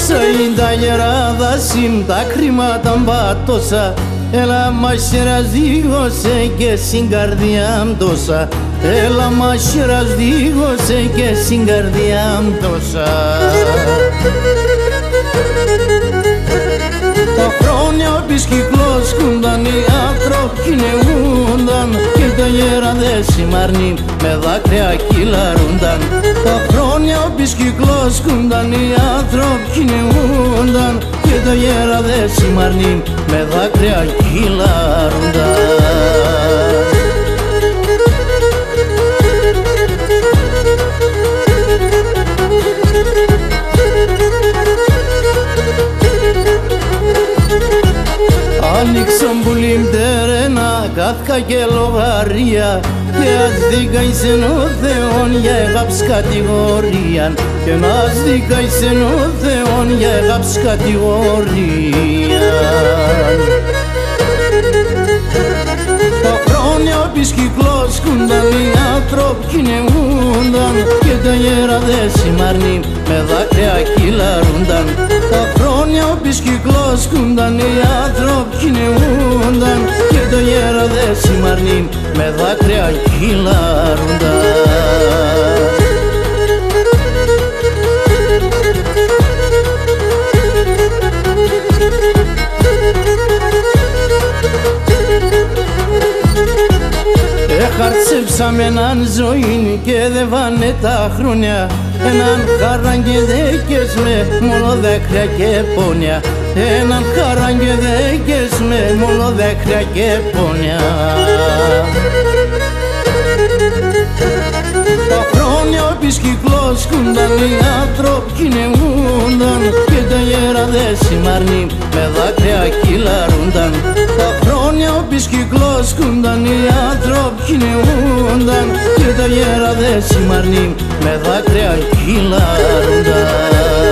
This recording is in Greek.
Όσα είναι τα γεράδα συν τα χρήματα μπατώσα, έλα μαχαίρας δίγωσε και στην καρδιά τόσα, έλα μαχαίρας δίγωσε και στην καρδιά τόσα. Τα χρόνια πεις κυκλώσκουνταν, οι άνθρωποι κυνηγούνταν και τα γέραδες σημαρνοί με δάκρυα κυλαρούνταν. Τα χρόνια πεις κυκλώσκουνταν, οι άνθρωποι κυνηγούνταν και τα γέραδες σημαρνοί με δάκρυα κυλαρούνταν. Άνοιξαν πουλήμ τερένα, κάθκα και λογαρία και ας δικαίσεν ο Θεόν για εγάψ κατηγορία και ας δικαίσεν ο Θεόν για εγάψ κατηγορία. Τα χρόνια πεις κυκλώσκουνταν, οι άνθρωποι κυνηγούνταν και τα γέραδες σημαρνοί με δάκρυα κυλαρούνταν. Τα χρόνια πεις κυκλώσκουνταν, οι άνθρωποι κυνηγούνταν και τα γέραδες σημαρνοί με δάκρυα κυλαρούνταν. Έχαρτσεψαμε έναν ζωή και δε βάνε τα χρόνια, έναν χαράγκε δέκες με μόνο δάκρυα και πόνια, έναν χαράγκε δέκες με μόνο δάκρυα και πόνια. Τα χρόνια πεις κυκλώσκουνταν, οι άνθρωποι κυνηγούνταν και τα γέραδες σημαρνοί με δάκρυα κυλαρούνταν. Τα χρόνια πεις κυκλώσκουνταν, οι άνθρωποι κυνηγούνταν και τα γέραδες σημαρνοί με δάκρυα κυλαρούνταν.